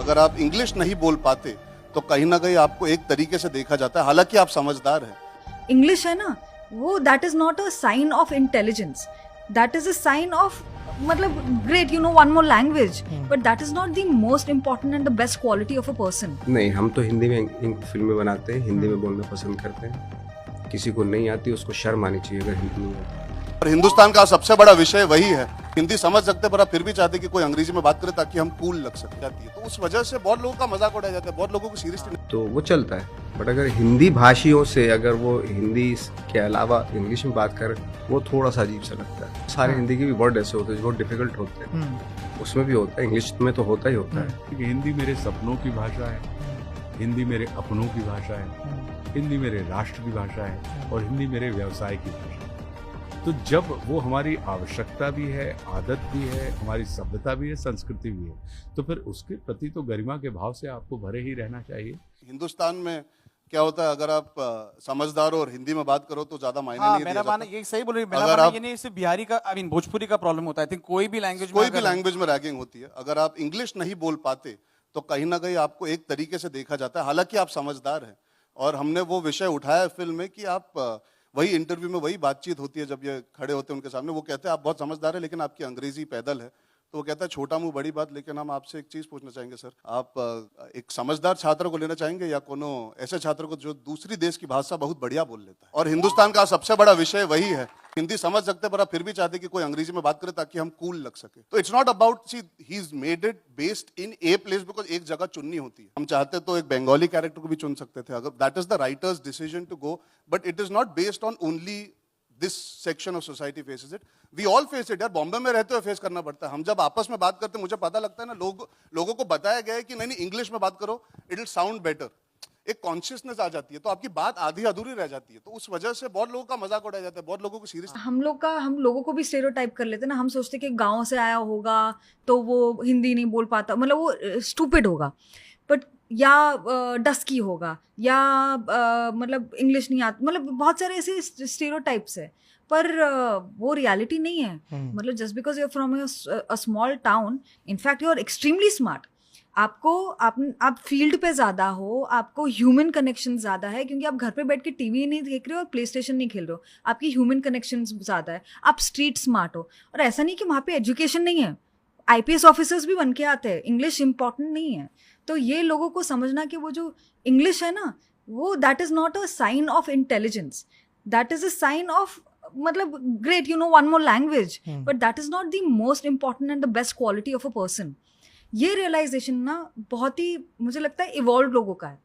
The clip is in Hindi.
अगर आप इंग्लिश नहीं बोल पाते तो कहीं ना कहीं आपको एक तरीके से देखा जाता है, हालांकि आप समझदार हैं। इंग्लिश है ना, वो that is not a sign of intelligence, that is a sign of मतलब great you know one more language, but that is not the most important and the best quality of a person. नहीं, हम तो हिंदी में फिल्में बनाते हैं, हिंदी में बोलना पसंद करते हैं। किसी को नहीं आती उसको शर्म आनी चाहिए अगर हिंदी नहीं आती। और हिंदुस्तान का सबसे बड़ा विषय वही है, हिंदी समझ सकते पर आप फिर भी चाहते कि कोई अंग्रेजी में बात करे ताकि हम कूल लग सके जाती है, तो उस वजह से बहुत लोगों का मजाक उड़ाया जाता है, बहुत लोगों को सीरियसली तो वो चलता है। बट अगर हिंदी भाषियों से अगर वो हिंदी के अलावा इंग्लिश में बात करे, वो थोड़ा सा अजीब सा लगता है। सारे हिंदी के भी वर्ड ऐसे होते हैं जो बहुत डिफिकल्ट होते हैं, उसमें भी होता है, इंग्लिश में तो होता ही होता है। हिंदी मेरे सपनों की भाषा है, हिंदी मेरे अपनों की भाषा है, हिंदी मेरे राष्ट्र की भाषा है और हिंदी मेरे व्यवसाय की भाषा है। तो जब वो हमारी आवश्यकता भी है, आदत भी है, हमारी सभ्यता भी है, संस्कृति भी है, तो फिर उसके प्रति तो गरिमा के भाव से आपको भरे ही रहना चाहिए। हिंदुस्तान में क्या होता है, अगर आप समझदार हो और हिंदी में बात करो तो ज्यादा मायने नहीं मेरा दिया मानना जाता। ये सही बोल रही है, मेरा अगर मानना आप- ये नहीं, सिर्फ बिहारी का आई मीन भोजपुरी का प्रॉब्लम होता है। आई थिंक कोई भी लैंग्वेज में रैगिंग होती है। अगर आप इंग्लिश नहीं बोल पाते तो कहीं ना कहीं आपको एक तरीके से देखा जाता है, हालांकि आप समझदार हैं। और हमने वो विषय उठाया फिल्म में कि आप वही इंटरव्यू में वही बातचीत होती है, जब ये खड़े होते हैं उनके सामने, वो कहते हैं आप बहुत समझदार हैं लेकिन आपकी अंग्रेजी पैदल है। तो वो कहता है छोटा मुंह बड़ी बात। लेकिन हम आपसे एक चीज पूछना चाहेंगे सर, आप एक समझदार छात्र को लेना चाहेंगे या कोनो ऐसे छात्र को जो दूसरी देश की भाषा बहुत बढ़िया बोल लेता है? और हिंदुस्तान का सबसे बड़ा विषय वही है, हिंदी समझ सकते पर आप फिर भी चाहते कि कोई अंग्रेजी में बात करे ताकि हम कूल लग सके। तो it's not about see he is made it based in a place, because एक जगह चुननी होती है। हम चाहते तो एक बंगाली कैरेक्टर को भी चुन सकते थे, अगर that is the writer's decision to go, but it is not based on only this section of society faces it, we all face it. यार बॉम्बे में रहते हुए फेस करना पड़ता है। हम जब आपस में बात करते हैं मुझे पता लगता है ना, लोगों को बताया गया है कि नहीं इंग्लिश में बात करो, इट विल साउंड बेटर। एक कॉन्शियसनेस आ जाती है तो आपकी बात आधी अधूरी रह जाती है, तो उस वजह से बहुत लोगों का मजाक उड़ाया जाता है, बहुत लोगों को सीरियस। हम लोगों को भी स्टेरियोटाइप कर लेते हैं ना, हम सोचते कि गांव से आया होगा तो वो हिंदी नहीं बोल पाता, मतलब वो स्टूपिड होगा, बट या डस्की होगा या मतलब इंग्लिश नहीं आती, मतलब बहुत सारे ऐसे स्टेरियोटाइप्स है, पर वो रियलिटी नहीं है। मतलब just because you are from a small town, in fact you are extremely smart. आप फील्ड पे ज़्यादा हो, आपको ह्यूमन कनेक्शन ज़्यादा है, क्योंकि आप घर पे बैठ के टीवी नहीं देख रहे हो और प्ले स्टेशन नहीं खेल रहे हो, आपकी ह्यूमन कनेक्शन ज़्यादा है, आप स्ट्रीट स्मार्ट हो। और ऐसा नहीं कि वहाँ पे एजुकेशन नहीं है, IPS ऑफिसर्स भी बन के आते हैं, इंग्लिश इंपॉर्टेंट नहीं है। तो ये लोगों को समझना कि वो जो इंग्लिश है ना, वो that is not a sign of intelligence, that is a sign of मतलब great you know one more language, but that is not the most important and the best quality of a person. ये रियलाइजेशन ना बहुत ही मुझे लगता है इवॉल्व लोगों का है।